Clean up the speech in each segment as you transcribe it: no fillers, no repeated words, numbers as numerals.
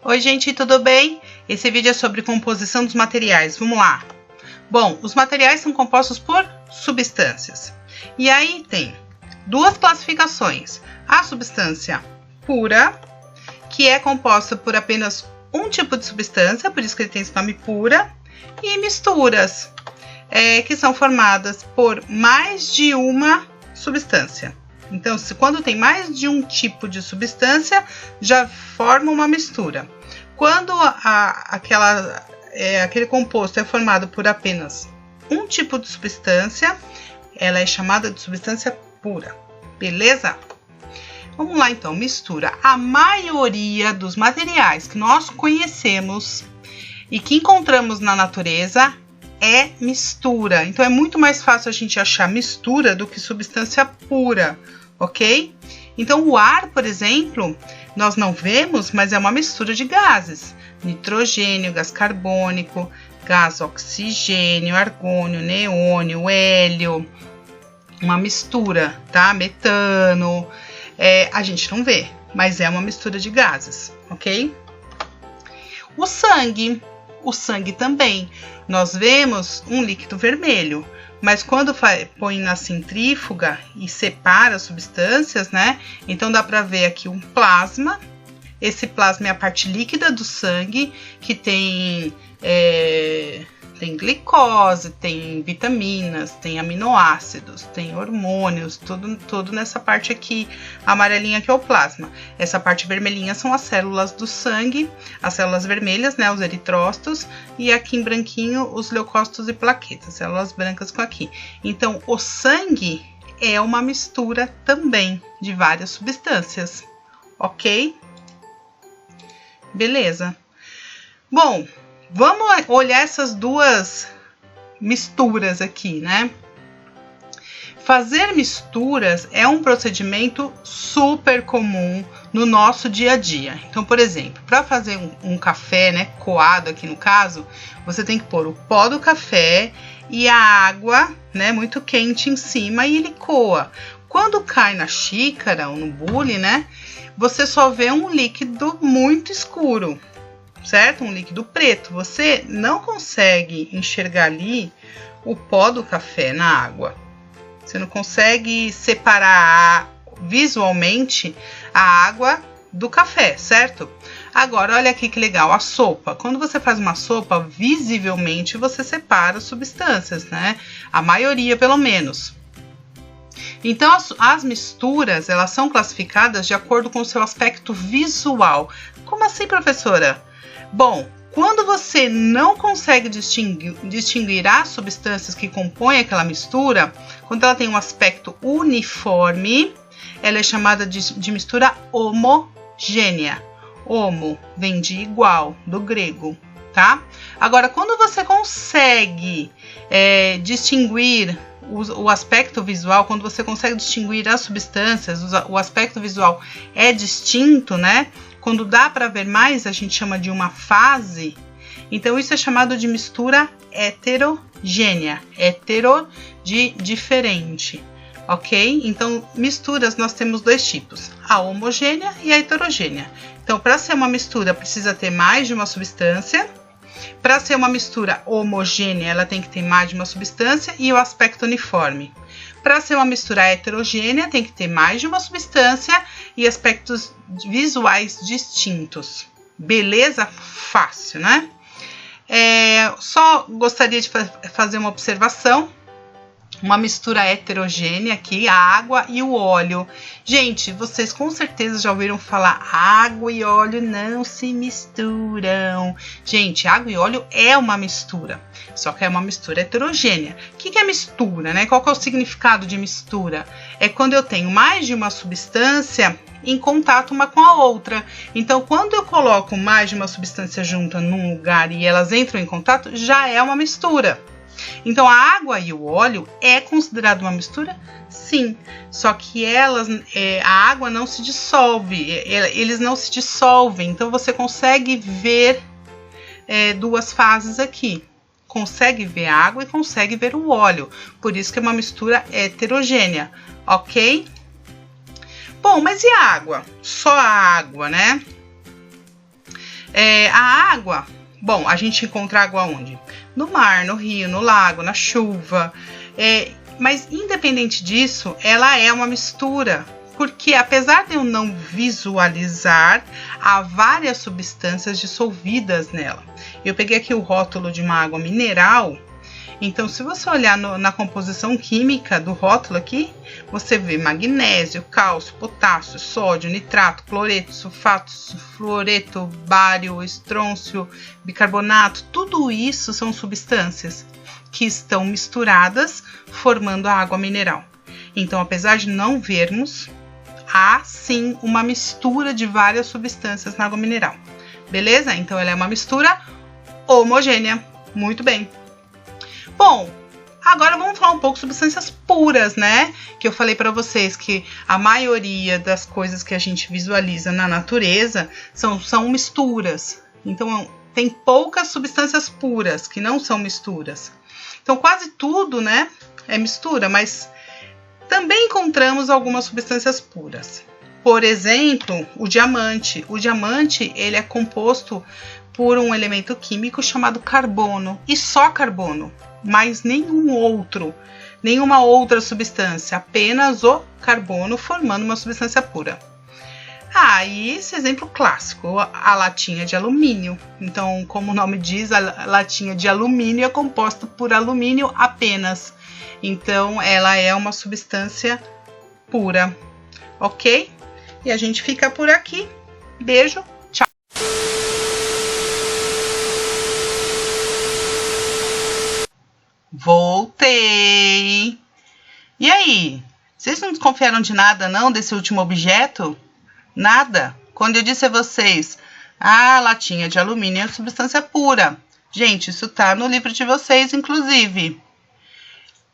Oi, gente, tudo bem? Esse vídeo é sobre composição dos materiais. Vamos lá. Bom, os materiais são compostos por substâncias. E aí tem duas classificações. A substância pura, que é composta por apenas um tipo de substância, por isso que ele tem esse nome pura, e misturas, que são formadas por mais de uma substância. Então, quando tem mais de um tipo de substância, já forma uma mistura. Quando aquele composto é formado por apenas um tipo de substância, ela é chamada de substância pura. Beleza? Vamos lá, então, mistura. A maioria dos materiais que nós conhecemos e que encontramos na natureza é mistura. Então, é muito mais fácil a gente achar mistura do que substância pura, ok? Então, o ar, por exemplo, nós não vemos, mas é uma mistura de gases. Nitrogênio, gás carbônico, gás oxigênio, argônio, neônio, hélio. Uma mistura, tá? Metano. A gente não vê, mas é uma mistura de gases, ok? O sangue também. Nós vemos um líquido vermelho, mas quando põe na centrífuga e separa as substâncias, né? Então dá para ver aqui um plasma. Esse plasma é a parte líquida do sangue, que tem glicose, tem vitaminas, tem aminoácidos, tem hormônios, tudo nessa parte aqui amarelinha que é o plasma. Essa parte vermelhinha são as células do sangue, as células vermelhas, né, os eritrócitos, e aqui em branquinho os leucócitos e plaquetas, células brancas com aqui. Então, o sangue é uma mistura também de várias substâncias, ok? Beleza. Bom, vamos olhar essas duas misturas aqui, né? Fazer misturas é um procedimento super comum no nosso dia a dia. Então, por exemplo, para fazer um café, né, coado aqui no caso, você tem que pôr o pó do café e a água, né, muito quente em cima e ele coa. Quando cai na xícara ou no bule, né, você só vê um líquido muito escuro, certo? Um líquido preto. Você não consegue enxergar ali o pó do café na água. Você não consegue separar visualmente a água do café, certo? Agora, olha aqui que legal, a sopa. Quando você faz uma sopa, visivelmente você separa as substâncias, né? A maioria, pelo menos. Então, as misturas, elas são classificadas de acordo com o seu aspecto visual. Como assim, professora? Bom, quando você não consegue distinguir as substâncias que compõem aquela mistura, quando ela tem um aspecto uniforme, ela é chamada de mistura homogênea. Homo vem de igual, do grego, tá? Agora, quando você consegue distinguir o aspecto visual, quando você consegue distinguir as substâncias, o aspecto visual é distinto, né? Quando dá para ver mais, a gente chama de uma fase. Então, isso é chamado de mistura heterogênea. Hetero de diferente, ok? Então, misturas nós temos dois tipos, a homogênea e a heterogênea. Então, para ser uma mistura, precisa ter mais de uma substância. Para ser uma mistura homogênea, ela tem que ter mais de uma substância e o aspecto uniforme. Para ser uma mistura heterogênea, tem que ter mais de uma substância e aspectos visuais distintos. Beleza? Fácil, né? Só gostaria de fazer uma observação. Uma mistura heterogênea aqui, a água e o óleo. Gente, vocês com certeza já ouviram falar água e óleo não se misturam. Gente, água e óleo é uma mistura, só que é uma mistura heterogênea. O que é mistura, né? Qual que é o significado de mistura? É quando eu tenho mais de uma substância em contato uma com a outra. Então, quando eu coloco mais de uma substância junta num lugar e elas entram em contato, já é uma mistura. Então, a água e o óleo é considerado uma mistura? Sim, só que a água não se dissolve, eles não se dissolvem. Então, você consegue ver duas fases aqui. Consegue ver a água e consegue ver o óleo. Por isso que é uma mistura heterogênea, ok? Bom, mas e a água? Só a água, né? A água, bom, a gente encontra água onde? No mar, no rio, no lago, na chuva. Mas independente disso, ela é uma mistura. Porque apesar de eu não visualizar, há várias substâncias dissolvidas nela. Eu peguei aqui o rótulo de uma água mineral. Então, se você olhar na composição química do rótulo aqui, você vê magnésio, cálcio, potássio, sódio, nitrato, cloreto, sulfato, fluoreto, bário, estrôncio, bicarbonato. Tudo isso são substâncias que estão misturadas, formando a água mineral. Então, apesar de não vermos, há sim uma mistura de várias substâncias na água mineral. Beleza? Então, ela é uma mistura homogênea. Muito bem. Bom, agora vamos falar um pouco sobre substâncias puras, né? Que eu falei para vocês que a maioria das coisas que a gente visualiza na natureza são misturas. Então, tem poucas substâncias puras que não são misturas. Então, quase tudo, né, é mistura, mas também encontramos algumas substâncias puras. Por exemplo, o diamante. O diamante, ele é composto por um elemento químico chamado carbono, e só carbono, mas nenhuma outra substância, apenas o carbono formando uma substância pura. E esse exemplo clássico, a latinha de alumínio. Então, como o nome diz, a latinha de alumínio é composta por alumínio apenas. Então, ela é uma substância pura, ok? E a gente fica por aqui. Beijo, tchau! Voltei! E aí? Vocês não desconfiaram de nada, não, desse último objeto? Nada? Quando eu disse a vocês, a latinha de alumínio é substância pura. Gente, isso tá no livro de vocês, inclusive.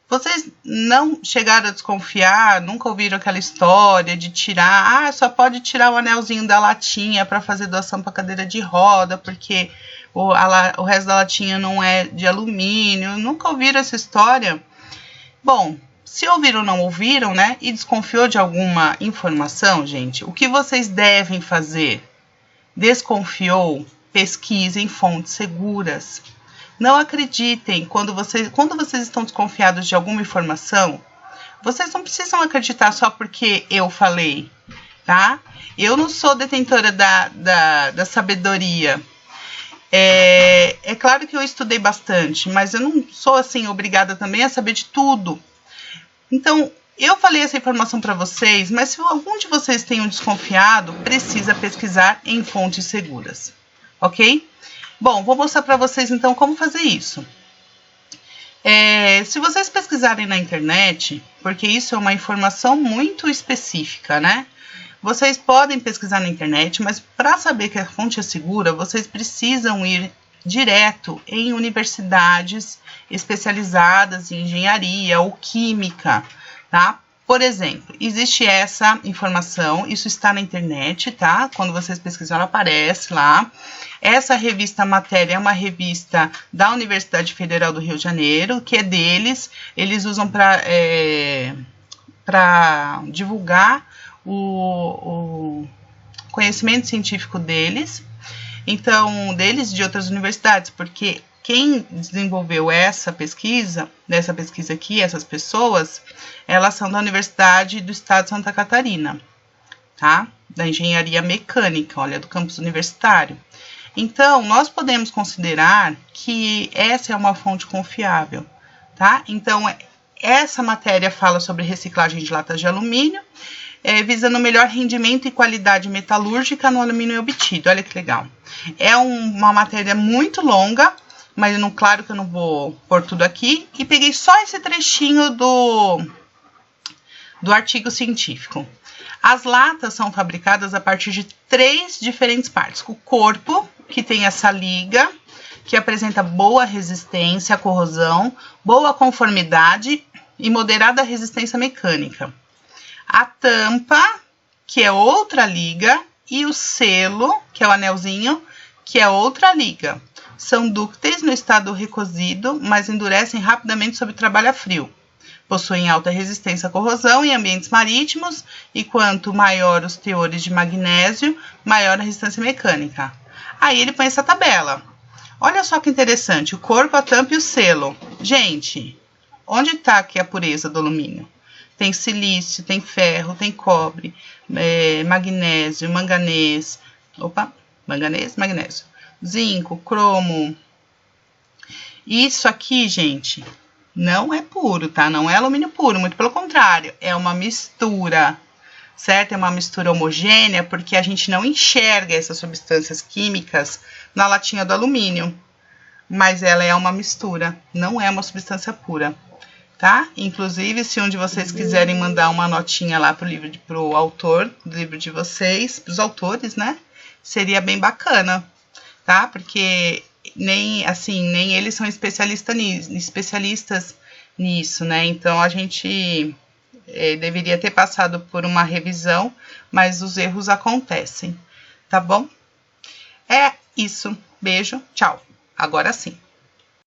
Vocês não chegaram a desconfiar, nunca ouviram aquela história de tirar, só pode tirar o anelzinho da latinha para fazer doação para cadeira de roda, porque o resto da latinha não é de alumínio. Nunca ouviram essa história? Bom, se ouviram ou não ouviram, né, e desconfiou de alguma informação, gente, o que vocês devem fazer? Desconfiou? Pesquisem fontes seguras. Não acreditem quando vocês estão desconfiados de alguma informação. Vocês não precisam acreditar só porque eu falei, tá? Eu não sou detentora da sabedoria. É claro que eu estudei bastante, mas eu não sou assim obrigada também a saber de tudo. Então, eu falei essa informação para vocês, mas se algum de vocês tenham desconfiado, precisa pesquisar em fontes seguras, ok? Bom, vou mostrar para vocês então como fazer isso. Se vocês pesquisarem na internet, porque isso é uma informação muito específica, né? Vocês podem pesquisar na internet, mas para saber que a fonte é segura, vocês precisam ir direto em universidades especializadas em engenharia ou química, tá? Por exemplo, existe essa informação, isso está na internet, tá? Quando vocês pesquisam, ela aparece lá. Essa revista Matéria é uma revista da Universidade Federal do Rio de Janeiro, que é deles. Eles usam para divulgar o conhecimento científico deles. Então, deles e de outras universidades, porque quem desenvolveu essa pesquisa aqui, essas pessoas, elas são da Universidade do Estado de Santa Catarina, tá? Da Engenharia Mecânica, olha, do campus universitário. Então, nós podemos considerar que essa é uma fonte confiável, tá? Então, essa matéria fala sobre reciclagem de latas de alumínio, visando melhor rendimento e qualidade metalúrgica no alumínio obtido. Olha que legal. É uma matéria muito longa, mas claro que eu não vou pôr tudo aqui. E peguei só esse trechinho do artigo científico. As latas são fabricadas a partir de 3 diferentes partes. O corpo, que tem essa liga, que apresenta boa resistência à corrosão, boa conformidade e moderada resistência mecânica. A tampa, que é outra liga, e o selo, que é o anelzinho, que é outra liga. São dúcteis no estado recosido, mas endurecem rapidamente sob trabalho a frio. Possuem alta resistência à corrosão em ambientes marítimos, e quanto maior os teores de magnésio, maior a resistência mecânica. Aí ele põe essa tabela. Olha só que interessante, o corpo, a tampa e o selo. Gente, onde está aqui a pureza do alumínio? Tem silício, tem ferro, tem cobre, magnésio, manganês, magnésio, zinco, cromo. Isso aqui, gente, não é puro, tá? Não é alumínio puro, muito pelo contrário, é uma mistura, certo? É uma mistura homogênea, porque a gente não enxerga essas substâncias químicas na latinha do alumínio, mas ela é uma mistura, não é uma substância pura, tá? Inclusive, se um de vocês quiserem mandar uma notinha lá pro autor do livro de vocês, pros autores, né? Seria bem bacana, tá? Porque nem eles são especialistas nisso, né? Então, a gente deveria ter passado por uma revisão, mas os erros acontecem, tá bom? É isso. Beijo, tchau. Agora sim.